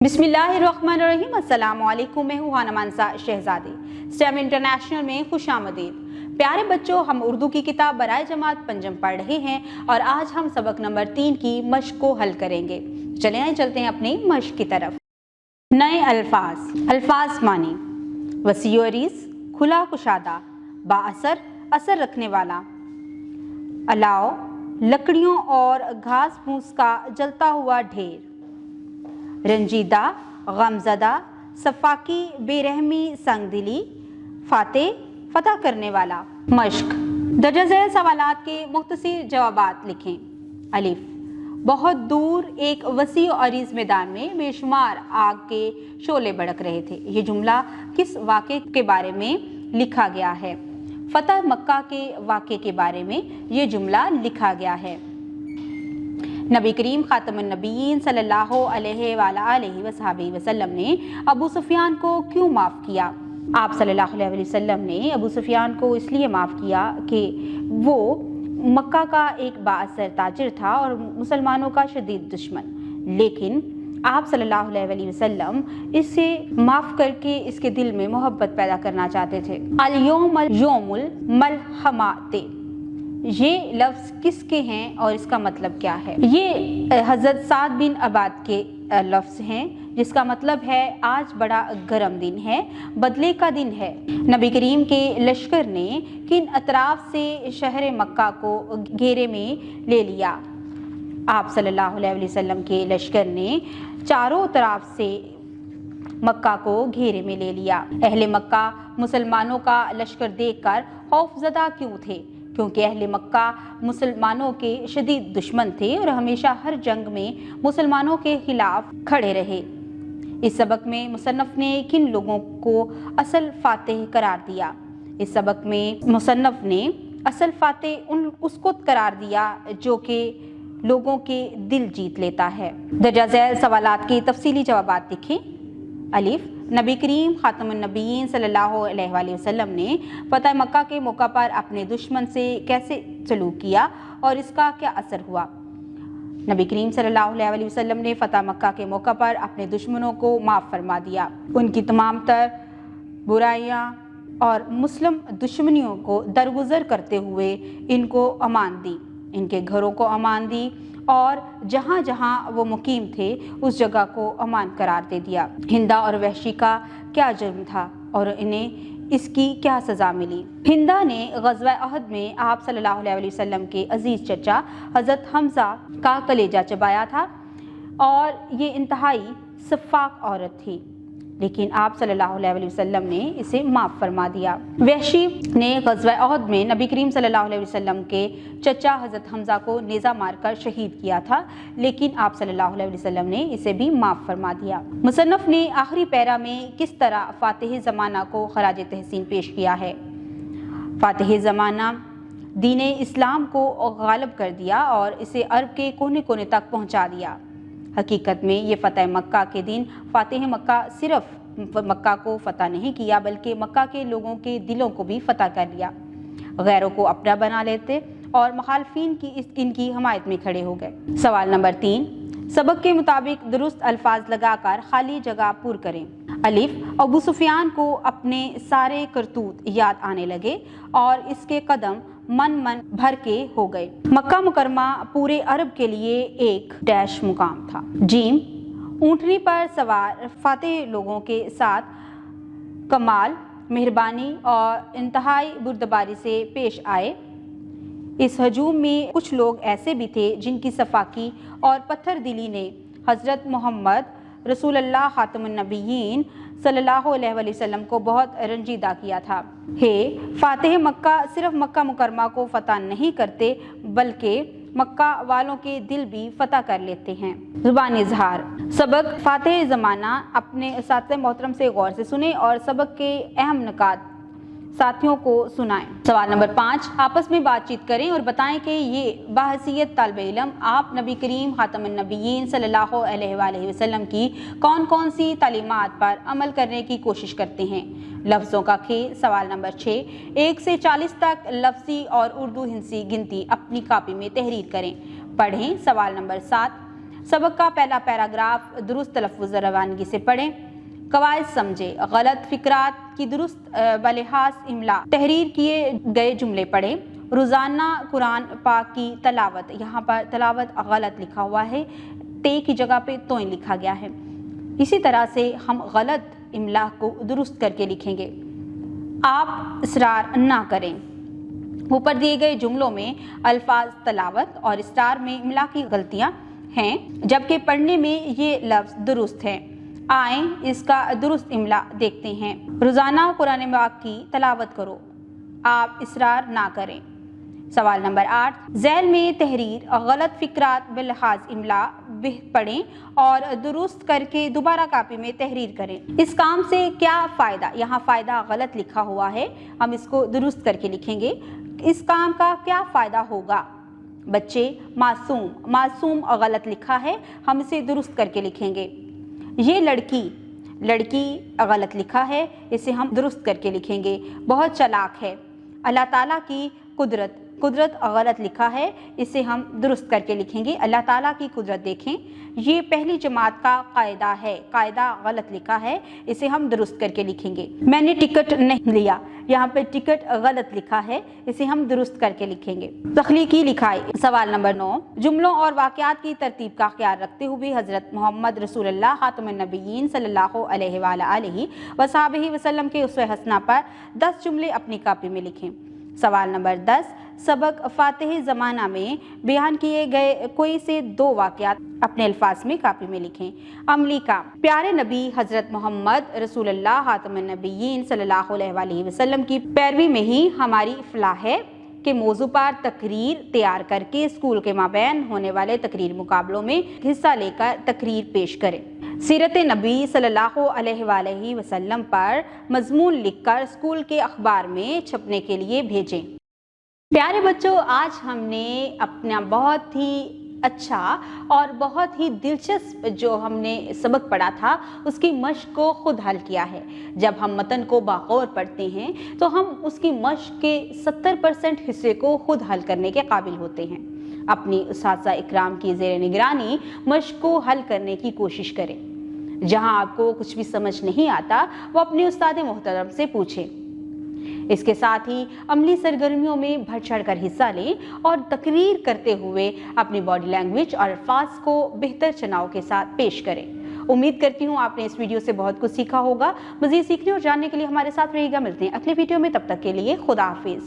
बिस्मिल्लाहिर्रहमानिर्रहीम। अस्सलाम वालेकुम। मैं हूँ हाना मानसा शहजादी। स्टेम इंटरनेशनल में खुशामदीद। प्यारे बच्चों, हम उर्दू की किताब बराए जमात पंजम पढ़ रहे हैं और आज हम सबक नंबर 3 की मश्क को हल करेंगे। चलते हैं अपनी मश्क की तरफ। नए अल्फाज मानी: वसी और अरीज, खुला कुशादा, बाअसर, असर रखने वाला, अलाव, लकड़ियों और घास फूस का जलता हुआ ढेर, रंजीदा, गमज़दा, सफाकी, बेरहमी, संगदिली, फातेह, फतह करने वाला। मश्क: दर्जा ज़ैल सवालात के मुख्तसर जवाबात लिखें। अलिफ: बहुत दूर एक वसी और अरीज मैदान में बेशुमार आग के शोले भड़क रहे थे। ये जुमला किस वाक़े के बारे में लिखा गया है? फतह मक्का के वाक़े के बारे में ये जुमला लिखा गया है। नबी करीम खातमुन नबीयीन सल्लल्लाहु अलैहि वसल्लम ने अबू सुफियान को क्यों माफ़ किया? आप सल्लल्लाहु अलैहि वसल्लम ने अबू सुफियान को इसलिए माफ़ किया कि वो मक्का का एक बाअसर ताजिर था और मुसलमानों का शदीद दुश्मन। लेकिन आप सल्लल्लाहु अलैहि वसल्लम इसे माफ़ करके इसके दिल में मोहब्बत पैदा करना चाहते थे। यौमुल मलहमाते, ये लफ्ज़ किसके हैं और इसका मतलब क्या है? ये हज़रत साद बिन अबाद के लफ्ज़ हैं, जिसका मतलब है आज बड़ा गर्म दिन है, बदले का दिन है। नबी करीम के लश्कर ने किन अतराफ से शहर मक्का को घेरे में ले लिया? आप सल्लल्लाहु अलैहि वसल्लम के लश्कर ने चारों तरफ से मक्का को घेरे में ले लिया। अहले मक्का मुसलमानों का लश्कर देखकर खौफज़दा क्यों थे? क्योंकि अहले मक्का मुसलमानों के शदीद दुश्मन थे और हमेशा हर जंग में मुसलमानों के खिलाफ खड़े रहे। इस सबक में मुसन्नफ़ ने किन लोगों को असल फातेह करार दिया? इस सबक में मुसन्नफ़ ने असल फातेह उसको करार दिया जो कि लोगों के दिल जीत लेता है। दर्जा ज़ैल सवालात के तफसीली जवाबात लिखें। अलिफ: नबी करीम खातमुन नबीयीन सल्लल्लाहु अलैहि वसल्लम ने फतह मक्का के मौका पर अपने दुश्मन से कैसे सलूक किया और इसका क्या असर हुआ? नबी करीम सल्लल्लाहु अलैहि वसल्लम ने फतह मक्का के मौका पर अपने दुश्मनों को माफ़ फरमा दिया, उनकी तमाम तर बुराइयां और मुस्लिम दुश्मनियों को दरगुजर करते हुए इनको अमान दी, इनके घरों को अमान दी और जहाँ जहाँ वो मुकीम थे उस जगह को अमान करार दे दिया। हिंदा और वहशी का क्या जुर्म था और इन्हें इसकी क्या सज़ा मिली? हिंदा ने ग़ज़वा अहद में आप सल्लल्लाहु अलैहि वसल्लम के अजीज़ चचा हज़रत हमज़ा का कलेजा चबाया था और ये इंतहाई सफ़ाक औरत थी, लेकिन आप सल्लल्लाहु अलैहि वसल्लम ने इसे माफ़ फरमा दिया। वहशी ने ग़ज़वा अहद में नबी करीम सल्लल्लाहु अलैहि वसल्लम के चचा हज़रत हमज़ा को नेज़ा मारकर शहीद किया था, लेकिन आप सल्लल्लाहु अलैहि वसल्लम ने इसे भी माफ़ फरमा दिया। मुसन्नफ़ ने आखिरी पैरा में किस तरह फ़ातिह ज़माना को खराज तहसीन पेश किया है? फ़ातिह ज़माना दीन इस्लाम को गालिब कर दिया और इसे अरब के कोने कोने तक पहुँचा दिया। हकीकत में ये फ़तह मक्का के दिन फ़ातिह मक्का सिर्फ मक्का को फ़तह नहीं किया बल्कि मक्का के लोगों के दिलों को भी फ़तह कर लिया। गैरों को अपना बना लेते और मुखालफिन की इनकी हमायत में खड़े हो गए। सवाल नंबर 3, सबक के मुताबिक दुरुस्त अल्फाज लगाकर खाली जगह पूर करें। अलिफ: अबू सुफियान को अपने सारे करतूत याद आने लगे और इसके कदम मन भर के हो गए। मक्का मुकरमा पूरे अरब के लिए एक डैश मुकाम था। जीम: ऊँटनी पर सवार फातेह लोगों के साथ कमाल, मेहरबानी और इंतहाई बुर्दबारी से पेश आए। इस हजूम में कुछ लोग ऐसे भी थे जिनकी सफाकी और पत्थर दिली ने हज़रत मोहम्मद रसूलुल्लाह खातमुन नबीयीन सल्लल्लाहु अलैहि वसल्लम को बहुत रंजीदा किया था। हे फातेह मक्का सिर्फ मक्का मुकरमा को फ़तह नहीं करते बल्कि मक्का वालों के दिल भी फ़तह कर लेते हैं। ज़ुबानी इज़हार: सबक फ़ातिह ज़माना अपने उस्ताद मोहतरम से गौर से सुने और सबक के अहम नुकात साथियों को सुनाएं। सवाल नंबर 5, आपस में बातचीत करें और बताएं कि ये बाहसीयत तालिबे इल्म आप नबी करीम खातमुन नबीयीन सल्लल्लाहु अलैहि वसल्लम की कौन कौन सी तालीमात पर अमल करने की कोशिश करते हैं? लफ्ज़ों का खेल। सवाल नंबर 6, 1 से 40 तक लफ्ज़ी और उर्दू हिंसी गिनती अपनी कापी में तहरीर करें। पढ़ें। सवाल नंबर 7, सबक का पहला पैराग्राफ दुरुस्त तलफ़्फ़ुज़ रवानगी से पढ़ें। कवायद समझे, गलत फिक्रात की दुरुस्त बलिहाज इमला तहरीर किए गए जुमले पढ़ें। रोज़ाना कुरान पाक की तलावत, यहाँ पर तलावत गलत लिखा हुआ है, ते की जगह पे तोइन लिखा गया है। इसी तरह से हम गलत इमला को दुरुस्त करके लिखेंगे। आप इसरार ना करें। ऊपर दिए गए जुमलों में अल्फाज तलावत और स्टार में इमला की गलतियां हैं, जबकि पढ़ने में ये लफ्ज़ दुरुस्त हैं। आएँ इसका दुरुस्त इमला देखते हैं। रोज़ाना कुरान पाक की तलावत करो, आप इसरार ना करें। सवाल नंबर 8, ज़ैल में तहरीर गलत फिक्रात बिलहाज इमला पढ़ें और दुरुस्त करके दोबारा कापी में तहरीर करें। इस काम से क्या फ़ायदा? यहाँ फ़ायदा गलत लिखा हुआ है, हम इसको दुरुस्त करके लिखेंगे। इस काम का क्या फ़ायदा होगा? बच्चे, मासूम गलत लिखा है, हम इसे दुरुस्त करके लिखेंगे। ये लड़की गलत लिखा है, इसे हम दुरुस्त करके लिखेंगे। बहुत चालाक है। अल्लाह ताला की कुदरत गलत लिखा है, इसे हम दुरुस्त करके लिखेंगे। अल्लाह ताला की कुदरत देखें। ये पहली जमात का कायदा है, कायदा गलत लिखा है, इसे हम दुरुस्त करके लिखेंगे। मैंने टिकट नहीं लिया, यहाँ पे टिकट गलत लिखा है, इसे हम दुरुस्त करके लिखेंगे। तख्लीकी लिखाई। सवाल नंबर 9, जुमलों और वाक़यात की तरतीब का ख्याल रखते हुए हज़रत मोहम्मद रसूलुल्लाह खातमुन नबिय्यीन सल्लल्लाहु अलैहि वालैहि वसल्लम के उसवे हसना पर 10 जुमले अपनी कापी में लिखें। सवाल नंबर 10, सबक फातिह ज़माना में बयान किए गए कोई से 2 वाक़यात अपने अल्फाज में कापी में लिखें। अमली काम। प्यारे नबी हज़रत मोहम्मद रसूलुल्लाह खातमुन नबिय्यीन सल्लल्लाहु अलैहि वसल्लम की पैरवी में ही हमारी फलाह है के मौजू पर तकरीर तैयार करके स्कूल के माबैन होने वाले तकरीर मुकाबलों में हिस्सा लेकर तकरीर पेश करें। सीरत नबी सल्लल्लाहु अलैहि वसल्लम पर मजमून लिखकर स्कूल के अखबार में छपने के लिए भेजें। प्यारे बच्चों, आज हमने अपना बहुत ही अच्छा और बहुत ही दिलचस्प जो हमने सबक पढ़ा था उसकी मश्क को खुद हल किया है। जब हम मतन को बागौर पढ़ते हैं तो हम उसकी मश्क के 70% हिस्से को खुद हल करने के काबिल होते हैं। अपनी उस्ताज़ा इकराम की ज़ेर निगरानी मश्क को हल करने की कोशिश करें। जहां आपको कुछ भी समझ नहीं आता वो अपने उस्ताद मोहतरम से पूछें। इसके साथ ही अमली सरगर्मियों में बढ़ चढ़ कर हिस्सा लें और तकरीर करते हुए अपनी बॉडी लैंग्वेज और अल्फाज को बेहतर चुनाव के साथ पेश करें। उम्मीद करती हूँ आपने इस वीडियो से बहुत कुछ सीखा होगा। मज़ीद सीखने और जानने के लिए हमारे साथ रहिएगा। मिलते हैं अगले वीडियो में, तब तक के लिए खुदा हाफिज़।